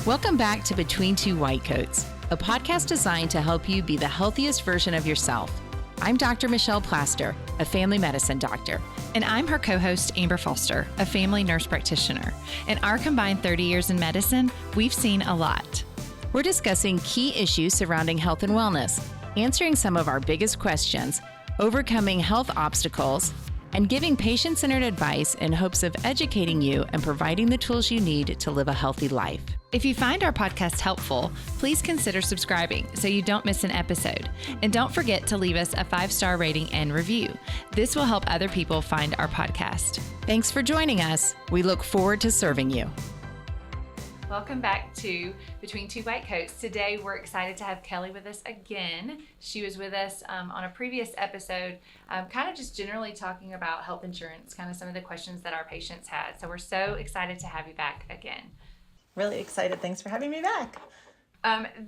Welcome back to Between Two White Coats, a podcast designed to help you be the healthiest version of yourself. I'm Dr. Michelle Plaster, a family medicine doctor. And I'm her co-host, Amber Foster, a family nurse practitioner. In our combined 30 years in medicine, we've seen a lot. We're discussing key issues surrounding health and wellness, answering some of our biggest questions, overcoming health obstacles, and giving patient-centered advice in hopes of educating you and providing the tools you need to live a healthy life. If you find our podcast helpful, please consider subscribing so you don't miss an episode. And don't forget to leave us a 5-star rating and review. This will help other people find our podcast. Thanks for joining us. We look forward to serving you. Welcome back to Between Two White Coats. Today we're excited to have Kelley with us again. She was with us on a previous episode, kind of just generally talking about health insurance, kind of some of the questions that our patients had. So we're so excited to have you back again. Really excited. Thanks for having me back.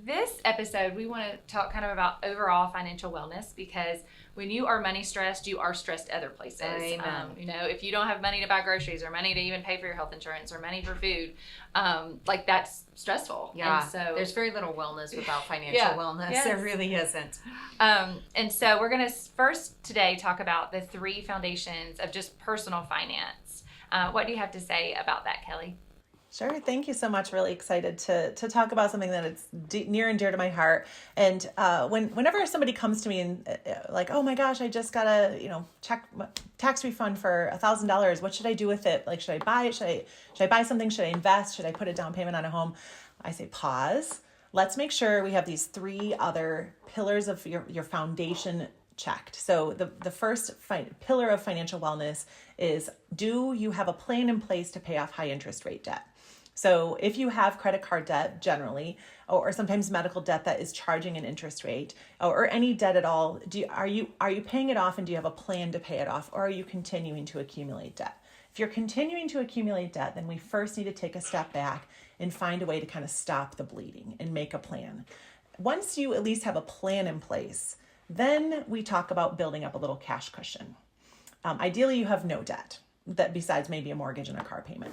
This episode, we want to talk kind of about overall financial wellness, because when you are money stressed, you are stressed other places. If you don't have money to buy groceries or money to even pay for your health insurance or money for food, that's stressful. Yeah. And so there's very little wellness without financial wellness. Yes. There really isn't. And so we're going to first today talk about the 3 foundations of just personal finance. What do you have to say about that, Kelley? Sure. Thank you so much. Really excited to talk about something that is near and dear to my heart. And whenever somebody comes to me and like, oh my gosh, I just got a check tax refund for $1,000. What should I do with it? Like, should I buy it? Should I buy something? Should I invest? Should I put a down payment on a home? I say pause. Let's make sure we have these 3 other pillars of your foundation checked. So the first pillar of financial wellness is, do you have a plan in place to pay off high interest rate debt? So if you have credit card debt generally, or sometimes medical debt that is charging an interest rate, or any debt at all, are you paying it off, and do you have a plan to pay it off, or are you continuing to accumulate debt? If you're continuing to accumulate debt, then we first need to take a step back and find a way to kind of stop the bleeding and make a plan. Once you at least have a plan in place, then we talk about building up a little cash cushion. Ideally, you have no debt, that besides maybe a mortgage and a car payment,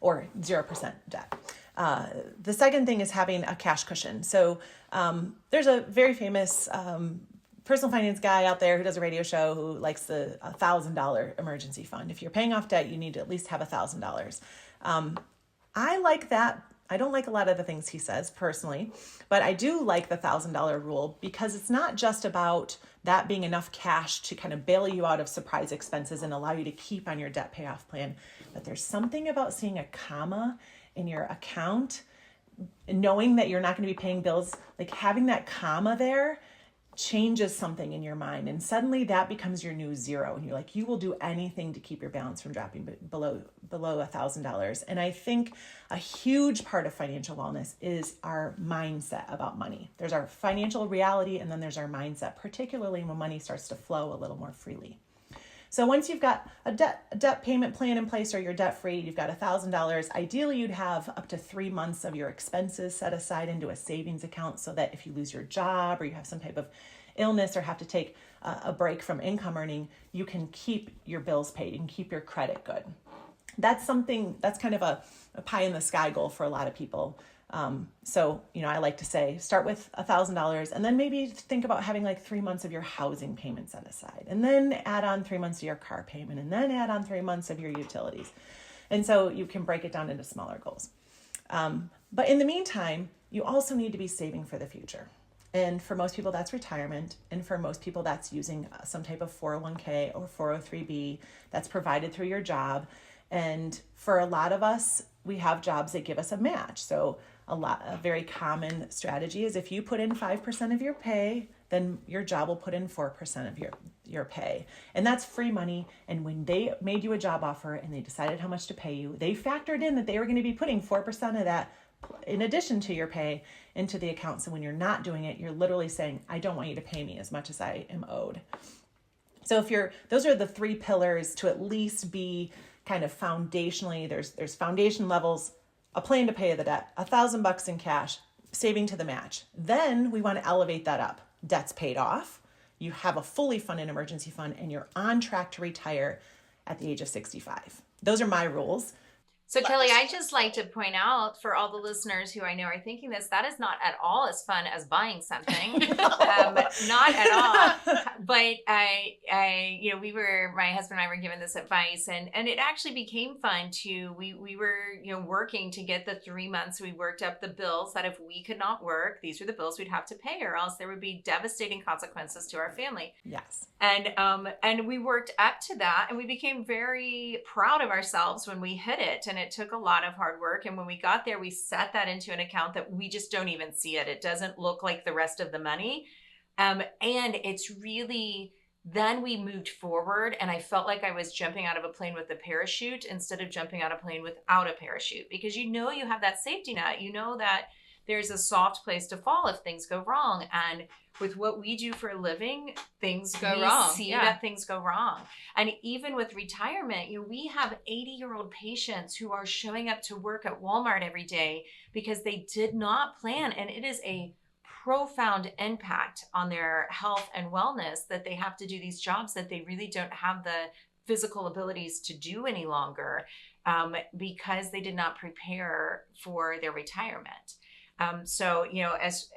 or 0% debt. The second thing is having a cash cushion. So there's a very famous personal finance guy out there who does a radio show who likes the $1,000 emergency fund. If you're paying off debt, you need to at least have $1,000. I like that. I don't like a lot of the things he says personally, but I do like the $1,000 rule, because it's not just about that being enough cash to kind of bail you out of surprise expenses and allow you to keep on your debt payoff plan. But there's something about seeing a comma in your account, knowing that you're not going to be paying bills, like having that comma there changes something in your mind, and suddenly that becomes your new zero, and you're like, you will do anything to keep your balance from dropping below $1,000. And I think a huge part of financial wellness is our mindset about money. There's our financial reality, and then there's our mindset, particularly when money starts to flow a little more freely. So once you've got a debt payment plan in place, or you're debt free, you've got $1,000, ideally you'd have up to 3 months of your expenses set aside into a savings account, so that if you lose your job, or you have some type of illness, or have to take a break from income earning, you can keep your bills paid, you can keep your credit good. That's kind of a pie in the sky goal for a lot of people. So I like to say, start with $1,000, and then maybe think about having like 3 months of your housing payment set aside, and then add on 3 months of your car payment, and then add on 3 months of your utilities. And so you can break it down into smaller goals. But in the meantime, you also need to be saving for the future. And for most people, that's retirement. And for most people, that's using some type of 401k or 403b that's provided through your job. And for a lot of us, we have jobs that give us a match. So a very common strategy is, if you put in 5% of your pay, then your job will put in 4% of your pay. And that's free money. And when they made you a job offer and they decided how much to pay you, they factored in that they were going to be putting 4% of that in addition to your pay into the account. So when you're not doing it, you're literally saying, I don't want you to pay me as much as I am owed. So those are the 3 pillars to at least be kind of foundationally. There's foundation levels, a plan to pay the debt, $1,000 in cash, saving to the match. Then we want to elevate that up. Debt's paid off. You have a fully funded emergency fund, and you're on track to retire at the age of 65. Those are my rules. So Kelley, I just like to point out for all the listeners who I know are thinking this, that is not at all as fun as buying something. Not at all. But my husband and I were given this advice, and it actually became fun too. We were, working to get the 3 months. We worked up the bills that if we could not work, these were the bills we'd have to pay, or else there would be devastating consequences to our family. Yes. And we worked up to that, and we became very proud of ourselves when we hit it. And it took a lot of hard work. And when we got there, we set that into an account that we just don't even see it. It doesn't look like the rest of the money. And it's really, then we moved forward, and I felt like I was jumping out of a plane with a parachute instead of jumping out of a plane without a parachute, because you have that safety net. You know that there's a soft place to fall if things go wrong. And with what we do for a living, things go wrong. We see that things go wrong. And even with retirement, we have 80-year-old patients who are showing up to work at Walmart every day because they did not plan. And it is a profound impact on their health and wellness that they have to do these jobs that they really don't have the physical abilities to do any longer, because they did not prepare for their retirement. So, as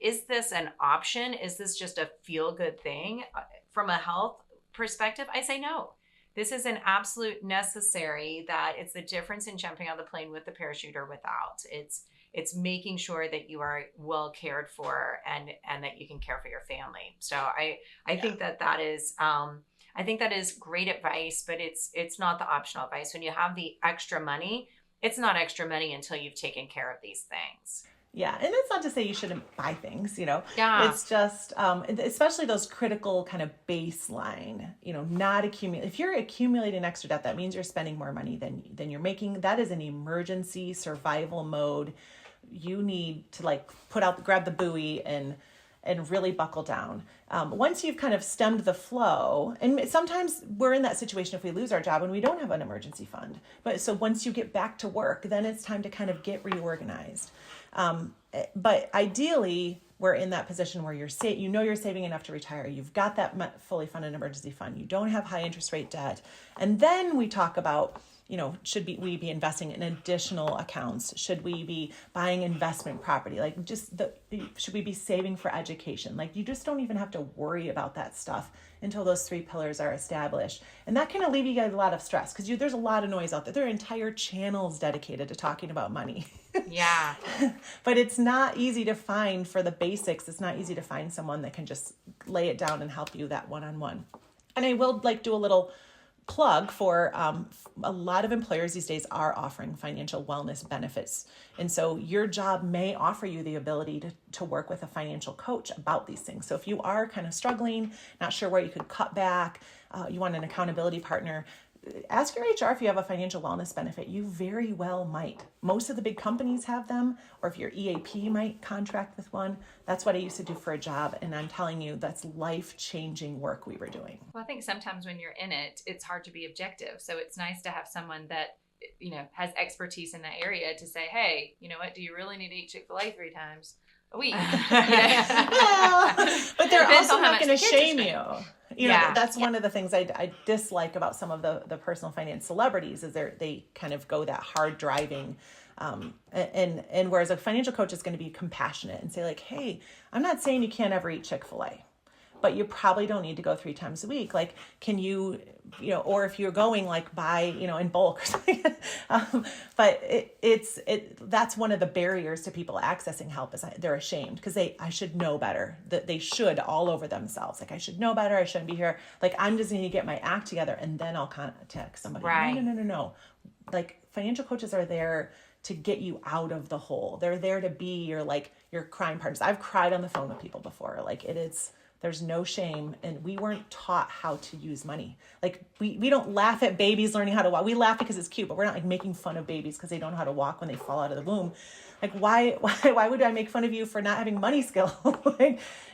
is this an option? Is this just a feel-good thing? From a health perspective, I say no. This is an absolute necessary. That it's the difference in jumping out of the plane with the parachute or without. It's making sure that you are well cared for and that you can care for your family. So I think that is I think that is great advice, but it's not the optional advice. When you have the extra money, it's not extra money until you've taken care of these things. Yeah. And that's not to say you shouldn't buy things, Yeah. It's just, especially those critical kind of baseline, not accumulate. If you're accumulating extra debt, that means you're spending more money than you're making. That is an emergency survival mode. You need to grab the buoy and really buckle down. Once you've kind of stemmed the flow, and sometimes we're in that situation if we lose our job and we don't have an emergency fund. But so once you get back to work, then it's time to kind of get reorganized. But ideally, we're in that position where you're saving enough to retire. You've got that fully funded emergency fund. You don't have high interest rate debt. And then we talk about, should we be investing in additional accounts? Should we be buying investment property? Should we be saving for education? You just don't even have to worry about that stuff until those 3 pillars are established. And that can alleviate a lot of stress, because there's a lot of noise out there. There are entire channels dedicated to talking about money. Yeah. But it's not easy to find for the basics. It's not easy to find someone that can just lay it down and help you that one-on-one. And I will do a little plug for a lot of employers these days are offering financial wellness benefits. And so your job may offer you the ability to work with a financial coach about these things. So if you are kind of struggling, not sure where you could cut back, you want an accountability partner, ask your HR if you have a financial wellness benefit. You very well might. Most of the big companies have them, or if your EAP might contract with one. That's what I used to do for a job. And I'm telling you, that's life-changing work we were doing. Well, I think sometimes when you're in it, it's hard to be objective. So it's nice to have someone that, has expertise in that area to say, hey, you know what, do you really need to eat Chick-fil-A 3 times a week? Well, but they're also not going to shame you. That's Yeah. one of the things I dislike about some of the personal finance celebrities is they kind of go that hard driving. And whereas a financial coach is going to be compassionate and say hey, I'm not saying you can't ever eat Chick-fil-A, but you probably don't need to go 3 times a week. Can you, or if you're going buy, in bulk or something. But that's one of the barriers to people accessing help is they're ashamed because I should know better, that they should all over themselves. I should know better. I shouldn't be here. I'm just going to get my act together and then I'll contact somebody. Right. No. Financial coaches are there to get you out of the hole. They're there to be your crime partners. I've cried on the phone with people before. There's no shame, and we weren't taught how to use money. We don't laugh at babies learning how to walk. We laugh because it's cute, but we're not making fun of babies because they don't know how to walk when they fall out of the womb. Why would I make fun of you for not having money skill?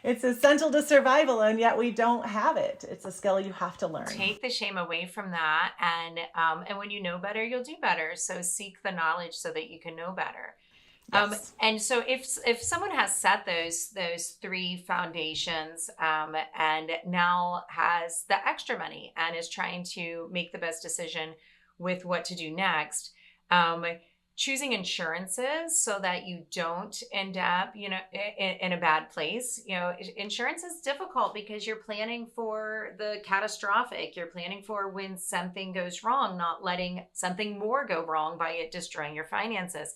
It's essential to survival, and yet we don't have it. It's a skill you have to learn. Take the shame away from that, and when you know better, you'll do better. So seek the knowledge so that you can know better. Yes. And so if someone has set those 3 foundations, and now has the extra money and is trying to make the best decision with what to do next, Choosing insurances so that you don't end up, in a bad place. Insurance is difficult because you're planning for the catastrophic. You're planning for when something goes wrong, not letting something more go wrong by it destroying your finances.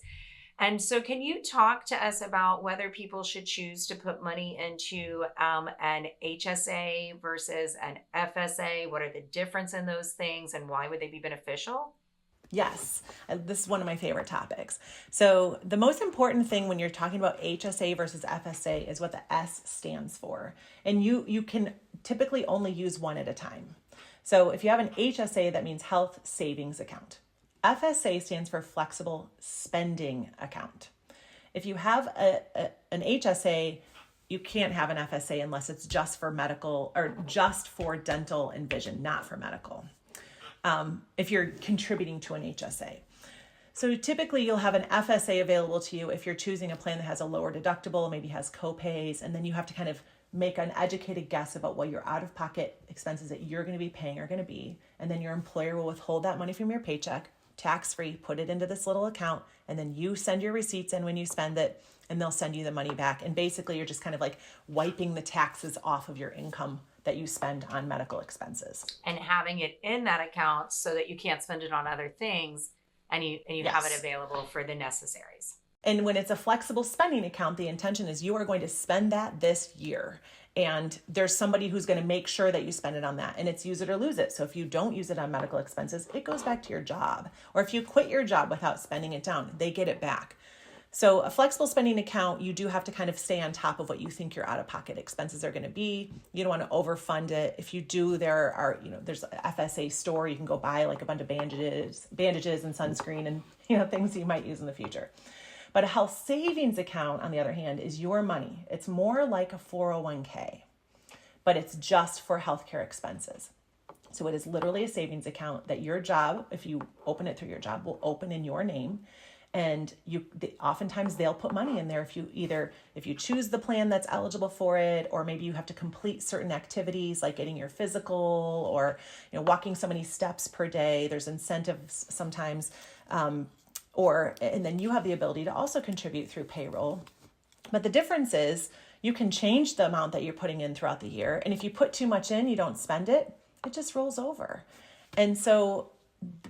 And so, can you talk to us about whether people should choose to put money into an HSA versus an FSA? What are the difference in those things, and why would they be beneficial? Yes, this is one of my favorite topics. So the most important thing when you're talking about HSA versus FSA is what the S stands for. And you can typically only use one at a time. So if you have an HSA, that means health savings account. FSA stands for flexible spending account. If you have an HSA, you can't have an FSA unless it's just for medical or just for dental and vision, not for medical. If you're contributing to an HSA. So typically you'll have an FSA available to you if you're choosing a plan that has a lower deductible, maybe has co-pays, and then you have to kind of make an educated guess about what your out-of-pocket expenses that you're going to be paying are going to be. And then your employer will withhold that money from your paycheck, tax-free, put it into this little account, and then you send your receipts in when you spend it, and they'll send you the money back. And basically you're just kind of like wiping the taxes off of your income that you spend on medical expenses. And having it in that account so that you can't spend it on other things, and you Yes. have it available for the necessaries. And when it's a flexible spending account, the intention is you are going to spend that this year. And there's somebody who's going to make sure that you spend it on that. And it's use it or lose it. So if you don't use it on medical expenses, it goes back to your job. Or if you quit your job without spending it down, they get it back. So a flexible spending account, you do have to kind of stay on top of what you think your out-of-pocket expenses are going to be. You don't want to overfund it. If you do, there's an FSA store. You can go buy like a bunch of bandages and sunscreen and, things you might use in the future. But a health savings account, on the other hand, is your money. It's more like a 401k, but it's just for healthcare expenses. So it is literally a savings account that your job, if you open it through your job, will open in your name. And oftentimes they'll put money in there if you choose the plan that's eligible for it, or maybe you have to complete certain activities like getting your physical or walking so many steps per day. There's incentives sometimes, and then you have the ability to also contribute through payroll. But the difference is you can change the amount that you're putting in throughout the year, and if you put too much in, you don't spend it, it just rolls over. And so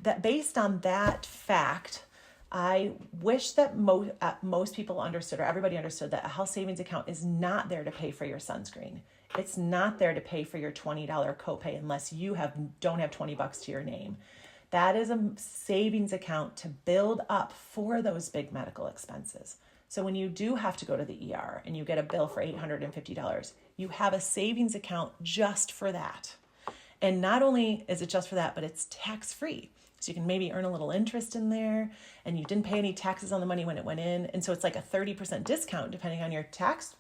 that based on that fact, I wish that most people understood, or everybody understood, that a health savings account is not there to pay for your sunscreen. It's not there to pay for your $20 copay unless you don't have $20 to your name. That is a savings account to build up for those big medical expenses. So when you do have to go to the ER and you get a bill for $850, you have a savings account just for that. And not only is it just for that, but it's tax-free. So you can maybe earn a little interest in there, and you didn't pay any taxes on the money when it went in. And so it's like a 30% discount depending on your tax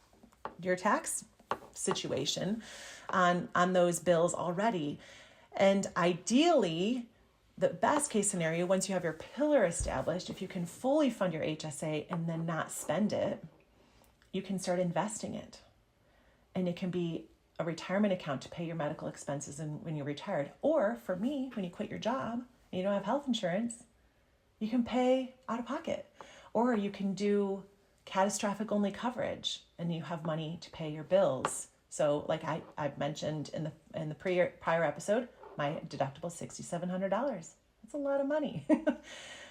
situation on those bills already. And ideally, the best case scenario, once you have your pillar established, if you can fully fund your HSA and then not spend it, you can start investing it. And it can be a retirement account to pay your medical expenses when you're retired. Or for me, when you quit your job, you don't have health insurance, you can pay out of pocket. Or you can do catastrophic only coverage and you have money to pay your bills. So like I've mentioned in the prior episode, my deductible is $6,700. That's a lot of money.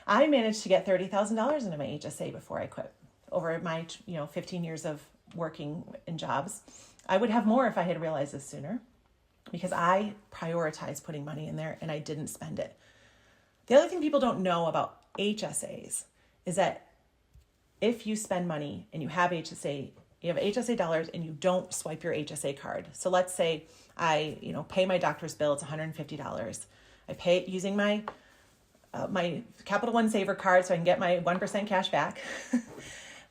I managed to get $30,000 into my HSA before I quit. Over my 15 years of working in jobs, I would have more if I had realized this sooner, because I prioritized putting money in there and I didn't spend it. The other thing people don't know about HSAs is that if you spend money and you have HSA dollars and you don't swipe your HSA card. So let's say I, pay my doctor's bill, it's $150. I pay it using my Capital One Saver card so I can get my 1% cash back.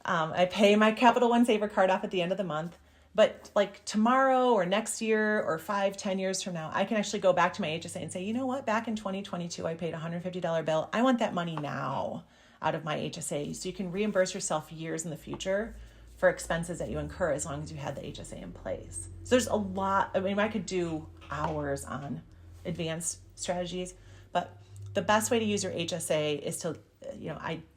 I pay my Capital One Saver card off at the end of the month. But like tomorrow or next year or 5-10 years from now, I can actually go back to my HSA and say, you know what, back in 2022, I paid a $150 bill. I want that money now out of my HSA. So you can reimburse yourself years in the future for expenses that you incur as long as you had the HSA in place. So there's a lot. I could do hours on advanced strategies, but the best way to use your HSA is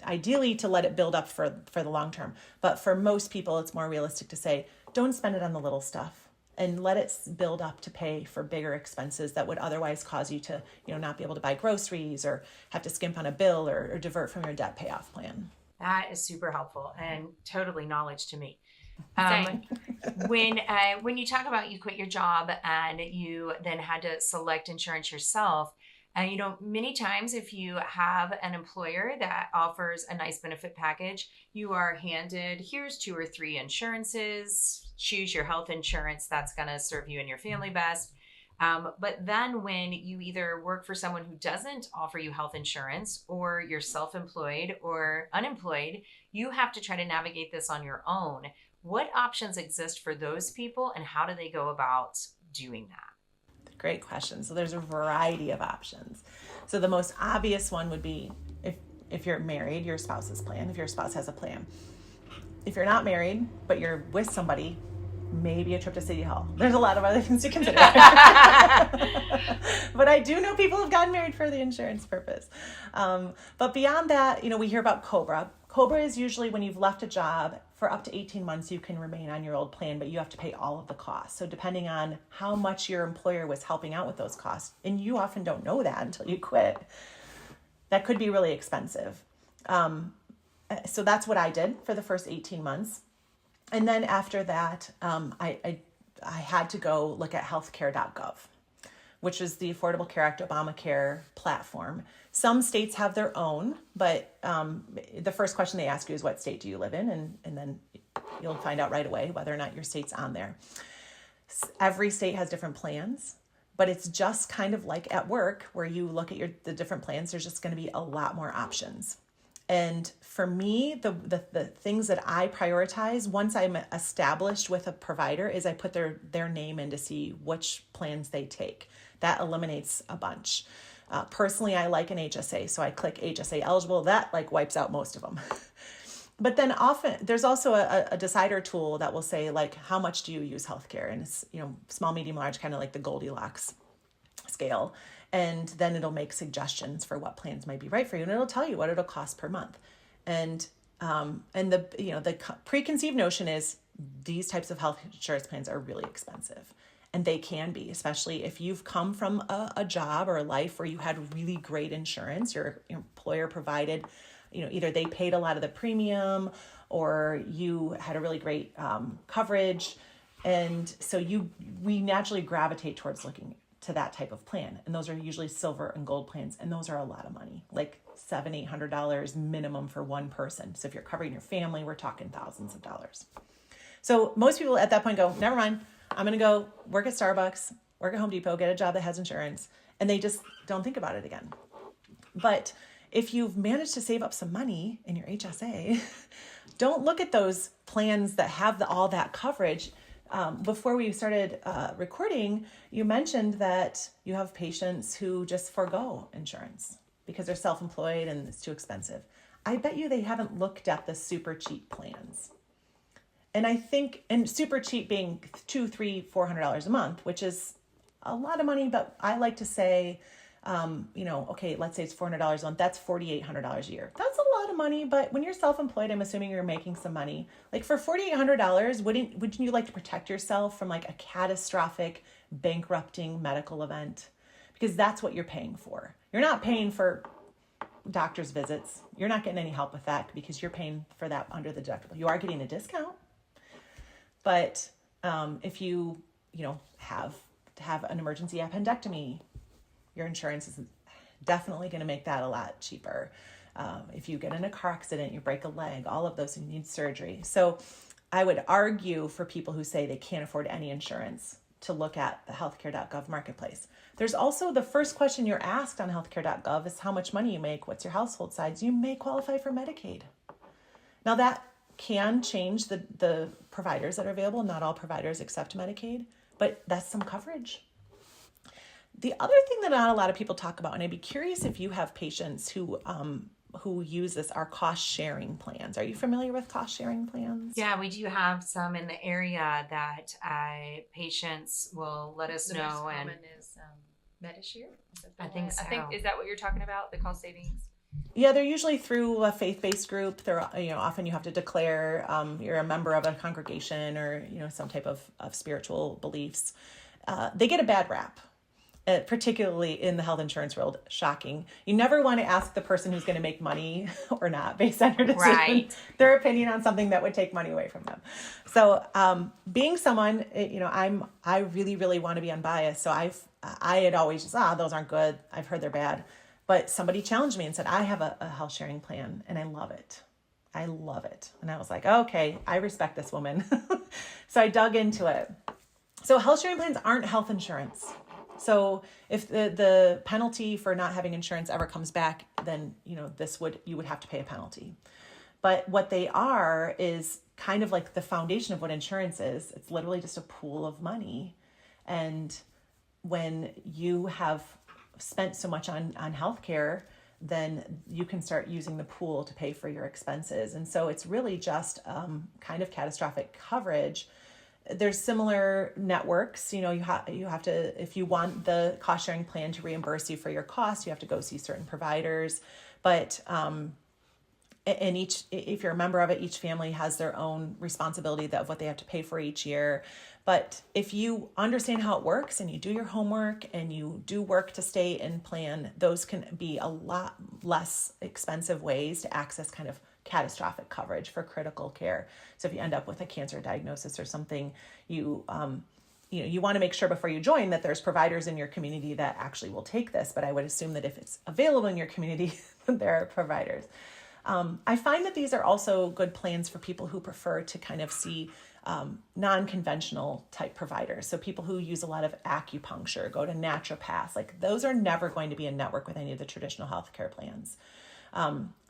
ideally to let it build up for the long term. But for most people, it's more realistic to say, don't spend it on the little stuff and let it build up to pay for bigger expenses that would otherwise cause you to, not be able to buy groceries or have to skimp on a bill or divert from your debt payoff plan. That is super helpful and totally knowledge to me. Same. When you talk about you quit your job and you then had to select insurance yourself, and many times if you have an employer that offers a nice benefit package, you are handed, here's 2 or 3 insurances, choose your health insurance that's going to serve you and your family best. But then when you either work for someone who doesn't offer you health insurance, or you're self-employed or unemployed, you have to try to navigate this on your own. What options exist for those people, and how do they go about doing that? Great question. So there's a variety of options. So the most obvious one would be if you're married, your spouse's plan, if your spouse has a plan. If you're not married, but you're with somebody, maybe a trip to City Hall. There's a lot of other things to consider. But I do know people have gotten married for the insurance purpose. But beyond that, we hear about COBRA. COBRA is usually when you've left a job for up to 18 months, you can remain on your old plan, but you have to pay all of the costs. So depending on how much your employer was helping out with those costs, and you often don't know that until you quit, that could be really expensive. So that's what I did for the first 18 months. And then after that, I had to go look at healthcare.gov, which is the Affordable Care Act Obamacare platform. Some states have their own, but the first question they ask you is, what state do you live in? And then you'll find out right away whether or not your state's on there. Every state has different plans, but it's just kind of like at work where you look at the different plans. There's just going to be a lot more options. And for me, the things that I prioritize once I'm established with a provider is I put their name in to see which plans they take. That eliminates a bunch. Personally, I like an HSA, so I click HSA eligible. That wipes out most of them. But then often there's also a decider tool that will say how much do you use healthcare? And it's, small, medium, large, kind of like the Goldilocks scale. And then it'll make suggestions for what plans might be right for you. And it'll tell you what it'll cost per month. And the preconceived notion is these types of health insurance plans are really expensive. And they can be, especially if you've come from a job or a life where you had really great insurance, your employer provided, either they paid a lot of the premium or you had a really great coverage. And so we naturally gravitate towards looking to that type of plan. And those are usually silver and gold plans. And those are a lot of money, like $700, $800 minimum for one person. So if you're covering your family, we're talking thousands of dollars. So most people at that point go, never mind. I'm going to go work at Starbucks, work at Home Depot, get a job that has insurance. And they just don't think about it again. But if you've managed to save up some money in your HSA, don't look at those plans that have all that coverage. Before we started recording, you mentioned that you have patients who just forego insurance because they're self-employed and it's too expensive. I bet you they haven't looked at the super cheap plans. And I think, and super cheap being $200, $300, $400 a month, which is a lot of money, but I like to say, okay, let's say it's $400 a month. That's $4,800 a year. That's a lot of money, but when you're self-employed, I'm assuming you're making some money. For $4,800, wouldn't you like to protect yourself from a catastrophic bankrupting medical event? Because that's what you're paying for. You're not paying for doctor's visits. You're not getting any help with that because you're paying for that under the deductible. You are getting a discount, but if you have to have an emergency appendectomy, your insurance is definitely going to make that a lot cheaper. If you get in a car accident, you break a leg, all of those, you need surgery. So I would argue for people who say they can't afford any insurance to look at the healthcare.gov marketplace. There's also the first question you're asked on healthcare.gov is how much money you make, what's your household size. You may qualify for Medicaid. Now that can change the providers that are available. Not all providers accept Medicaid, but that's some coverage. The other thing that not a lot of people talk about, and I'd be curious if you have patients who use this, are cost-sharing plans. Are you familiar with cost-sharing plans? Yeah, we do have some in the area that patients will let us The know. most And common is MediShare. I think so. Is that what you're talking about? The cost savings? Yeah, they're usually through a faith-based group. They're, often you have to declare you're a member of a congregation or, some type of spiritual beliefs. They get a bad rap, particularly in the health insurance world. Shocking. You never want to ask the person who's going to make money or not based on your decision, Right. their opinion on something that would take money away from them. So being someone, I really, really want to be unbiased. So I had always just, those aren't good. I've heard they're bad. But somebody challenged me and said, I have a health sharing plan and I love it. I love it. And I was like, okay, I respect this woman. So I dug into it. So health sharing plans aren't health insurance. So if the penalty for not having insurance ever comes back, then, you would have to pay a penalty. But what they are is kind of like the foundation of what insurance is. It's literally just a pool of money. And when you have spent so much on healthcare, then you can start using the pool to pay for your expenses. And so it's really just kind of catastrophic coverage. There's similar networks. You have to, if you want the cost sharing plan to reimburse you for your costs, you have to go see certain providers. But and if you're a member of it, each family has their own responsibility of what they have to pay for each year. But if you understand how it works and you do your homework and you do work to stay in plan, those can be a lot less expensive ways to access kind of catastrophic coverage for critical care. So if you end up with a cancer diagnosis or something, you want to make sure before you join that there's providers in your community that actually will take this. But I would assume that if it's available in your community, there are providers. I find that these are also good plans for people who prefer to kind of see non-conventional type providers. So people who use a lot of acupuncture, go to naturopaths, like those are never going to be in network with any of the traditional healthcare plans.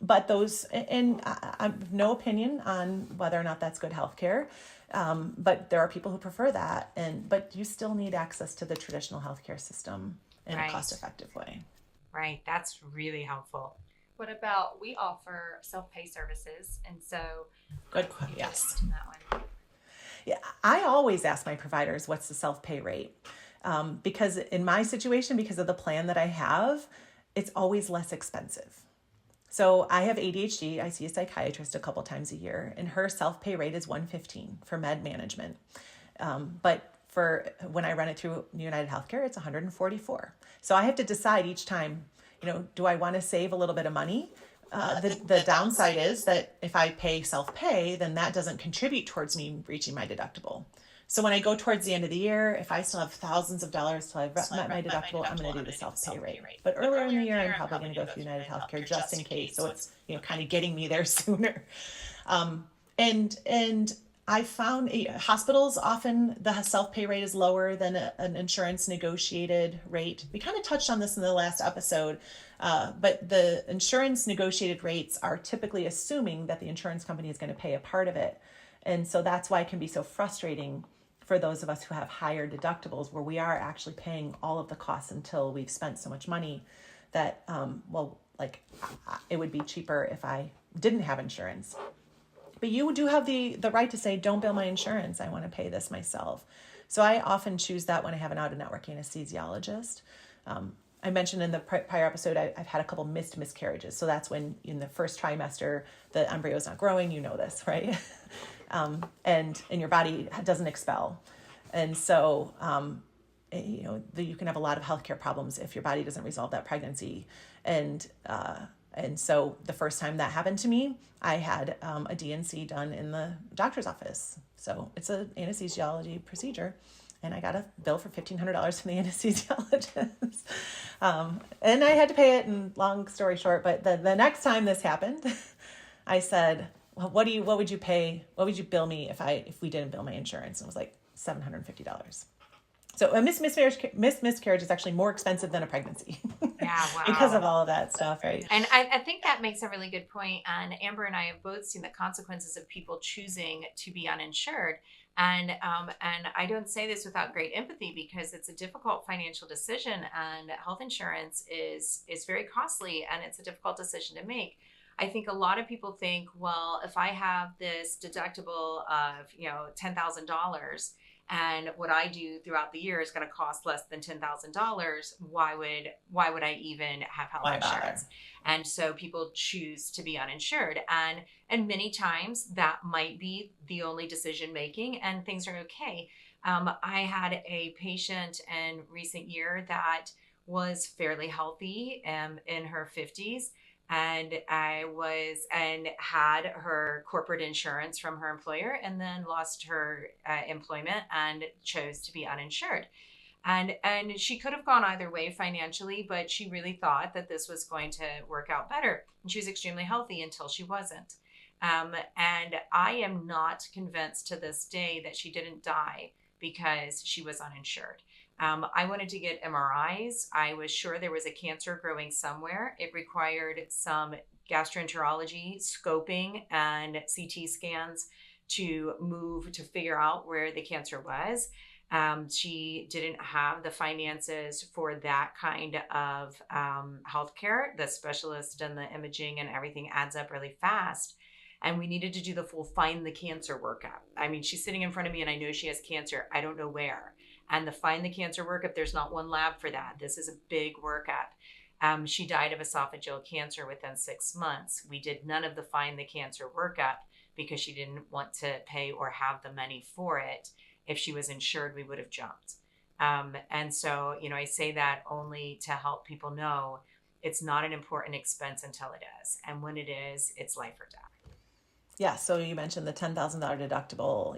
But those, and I have no opinion on whether or not that's good healthcare. But there are people who prefer that, but you still need access to the traditional healthcare system in a cost-effective way. Right. That's really helpful. What about, we offer self-pay services, and so good question. Yes. That one. Yeah, I always ask my providers, what's the self-pay rate? Because in my situation, because of the plan that I have, it's always less expensive. So I have ADHD. I see a psychiatrist a couple times a year, and her self-pay rate is $115 for med management. But for when I run it through United Healthcare, it's $144. So I have to decide each time, do I want to save a little bit of money? The downside is that if I pay self-pay, then that doesn't contribute towards me reaching my deductible. So when I go towards the end of the year, if I still have thousands of dollars till I've met my deductible, I'm going to do the self-pay rate. But earlier in the year, I'm probably going to go through United Healthcare just in case. So it's, kind of getting me there sooner. And I found hospitals, often the self-pay rate is lower than an insurance negotiated rate. We kind of touched on this in the last episode, but the insurance negotiated rates are typically assuming that the insurance company is going to pay a part of it. And so that's why it can be so frustrating for those of us who have higher deductibles, where we are actually paying all of the costs until we've spent so much money that, it would be cheaper if I didn't have insurance. But you do have the right to say, don't bill my insurance. I want to pay this myself. So I often choose that when I have an out-of-network anesthesiologist. I mentioned in the prior episode, I've had a couple missed miscarriages. So that's when in the first trimester, the embryo is not growing. You know this, right? And your body doesn't expel. And so, you can have a lot of healthcare problems if your body doesn't resolve that pregnancy. And so the first time that happened to me, I had a DNC done in the doctor's office. So it's an anesthesiology procedure. And I got a bill for $1,500 from the anesthesiologist. And I had to pay it, and long story short, but the next time this happened, I said, well, what would you pay? What would you bill me if we didn't bill my insurance? And it was like $750. So a missed miscarriage is actually more expensive than a pregnancy. Yeah, wow. Because of all of that stuff, right? And I think that makes a really good point. And Amber and I have both seen the consequences of people choosing to be uninsured. And I don't say this without great empathy, because it's a difficult financial decision, and health insurance is very costly, and it's a difficult decision to make. I think a lot of people think, well, if I have this deductible of $10,000 and what I do throughout the year is going to cost less than $10,000. Why would I even have health Why insurance? bother? And so people choose to be uninsured, and many times that might be the only decision making, and things are okay. I had a patient in recent year that was fairly healthy in her 50s, and had her corporate insurance from her employer, and then lost her employment and chose to be uninsured. And she could have gone either way financially, but she really thought that this was going to work out better. And she was extremely healthy until she wasn't. And I am not convinced to this day that she didn't die because she was uninsured. I wanted to get MRIs. I was sure there was a cancer growing somewhere. It required some gastroenterology scoping and CT scans to figure out where the cancer was. She didn't have the finances for that kind of healthcare. The specialist and the imaging and everything adds up really fast. And we needed to do the full find the cancer workup. I mean, she's sitting in front of me and I know she has cancer. I don't know where. And the find the cancer workup, there's not one lab for that. This is a big workup. She died of esophageal cancer within 6 months. We did none of the find the cancer workup because she didn't want to pay or have the money for it. If she was insured, we would have jumped. And so, I say that only to help people know it's not an important expense until it is. And when it is, it's life or death. Yeah, so you mentioned the $10,000 deductible,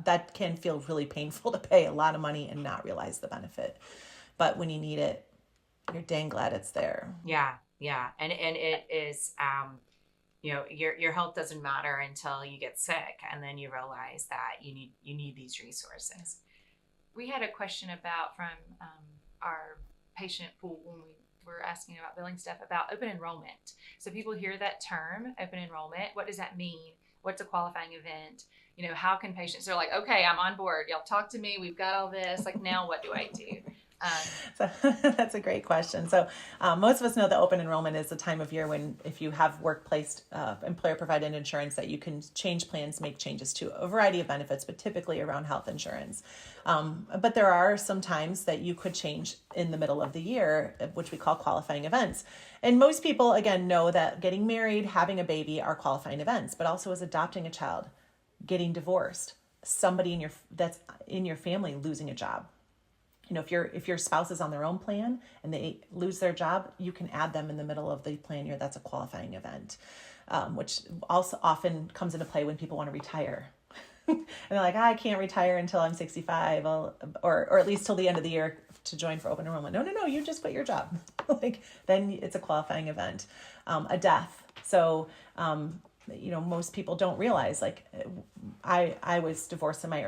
that can feel really painful to pay a lot of money and not realize the benefit. But when you need it, you're dang glad it's there. Yeah. And it is, your health doesn't matter until you get sick, and then you realize that you need these resources. We had a question from our patient pool when we were asking about billing stuff about open enrollment. So people hear that term, open enrollment. What does that mean? What's a qualifying event? How can patients, they're like, okay, I'm on board. Y'all talk to me. We've got all this. Like, now what do I do? So that's a great question. So most of us know that open enrollment is the time of year when, if you have workplace employer-provided insurance, that you can change plans, make changes to a variety of benefits, but typically around health insurance. But there are some times that you could change in the middle of the year, which we call qualifying events. And most people, again, know that getting married, having a baby are qualifying events, but also as adopting a child, getting divorced, somebody that's in your family losing a job. If your spouse is on their own plan and they lose their job, you can add them in the middle of the plan year. That's a qualifying event, which also often comes into play when people want to retire. And they're like, I can't retire until I'm 65, or at least till the end of the year to join for open enrollment. No, you just quit your job. Then it's a qualifying event. A death. So, most people don't realize, I was divorced in my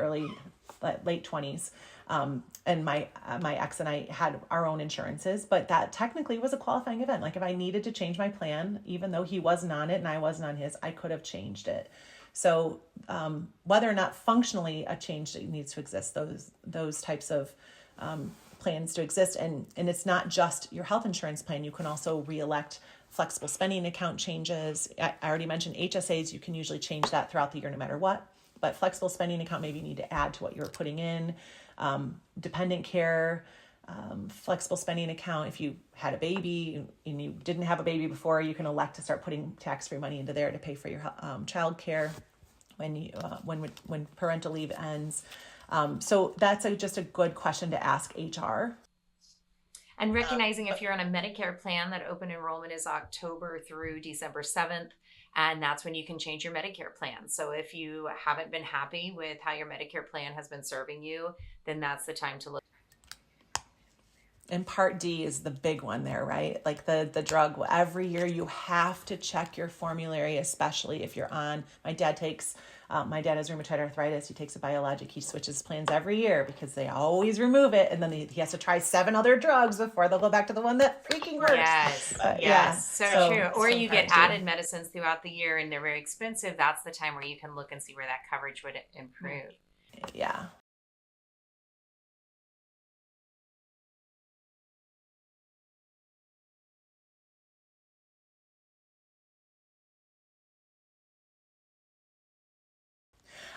late 20s. And my ex and I had our own insurances, but that technically was a qualifying event. Like, if I needed to change my plan, even though he wasn't on it and I wasn't on his, I could have changed it. So whether or not functionally a change needs to exist, those types of plans to exist. And it's not just your health insurance plan. You can also reelect flexible spending account changes. I already mentioned HSAs. You can usually change that throughout the year no matter what. But flexible spending account, maybe you need to add to what you're putting in. Dependent care, flexible spending account. If you had a baby and you didn't have a baby before, you can elect to start putting tax-free money into there to pay for your child care when parental leave ends. So that's just a good question to ask HR. And recognizing if you're on a Medicare plan, that open enrollment is October through December 7th. And that's when you can change your Medicare plan. So if you haven't been happy with how your Medicare plan has been serving you, then that's the time to look. And Part D is the big one there, right? Like the drug, every year you have to check your formulary, especially if you're on, my dad has rheumatoid arthritis. He takes a biologic. He switches plans every year because they always remove it. And then he has to try 7 other drugs before they'll go back to the one that freaking works. Yes. Yeah. So true. Or you get added medicines throughout the year and they're very expensive. That's the time where you can look and see where that coverage would improve. Yeah.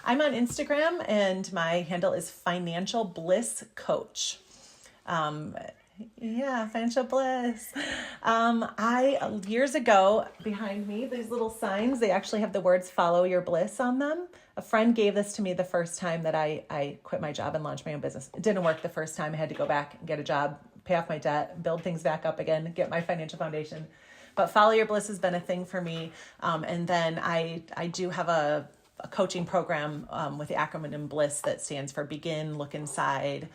I'm on Instagram, and my handle is Financial Bliss Coach. Financial bliss. I years ago, behind me, these little signs, they actually have the words "Follow Your Bliss" on them. A friend gave this to me the first time that I quit my job and launched my own business. It didn't work the first time. I had to go back and get a job, pay off my debt, build things back up again, get my financial foundation. But Follow Your Bliss has been a thing for me. And then I do have a coaching program with the acronym BLISS that stands for Begin, Look Inside,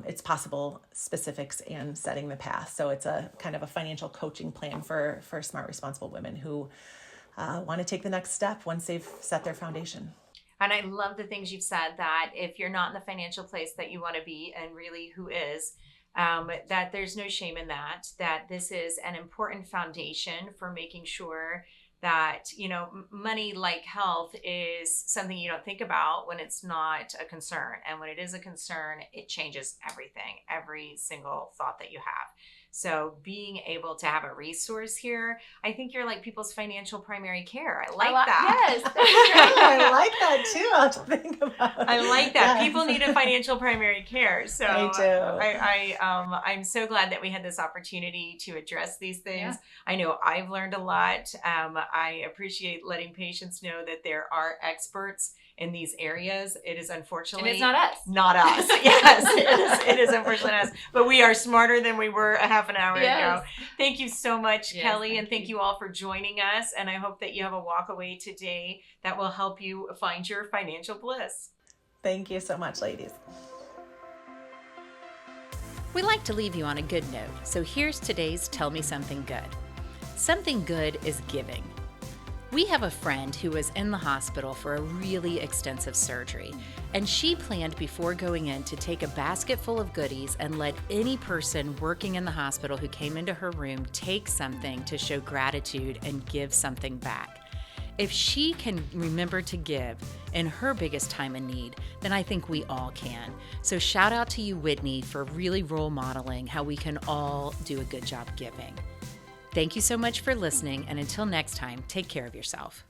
It's Possible, Specifics, and Setting the Path. So it's a kind of a financial coaching plan for smart, responsible women who want to take the next step once they've set their foundation. And I love the things you've said, that if you're not in the financial place that you want to be, and really who is, that there's no shame in that this is an important foundation for making sure that, money, like health, is something you don't think about when it's not a concern. And when it is a concern, it changes everything, every single thought that you have. So being able to have a resource here, I think you're like people's financial primary care. I like that. Yes, that's right. I like that too. I'll have to think about it. I like that. Yes. People need a financial primary care. So They do. I'm so glad that we had this opportunity to address these things. Yeah. I know I've learned a lot. I appreciate letting patients know that there are experts in these areas. It is unfortunately And it's not us. Not us. Yes, it is unfortunately us. But we are smarter than we were a half an hour Yes. ago. Thank you so much, Yes, Kelley, and thank you all for joining us. And I hope that you have a walk away today that will help you find your financial bliss. Thank you so much, ladies. We like to leave you on a good note, so here's today's Tell Me Something Good. Something good is giving. We have a friend who was in the hospital for a really extensive surgery, and she planned before going in to take a basket full of goodies and let any person working in the hospital who came into her room take something to show gratitude and give something back. If she can remember to give in her biggest time of need, then I think we all can. So shout out to you, Whitney, for really role modeling how we can all do a good job giving. Thank you so much for listening, and until next time, take care of yourself.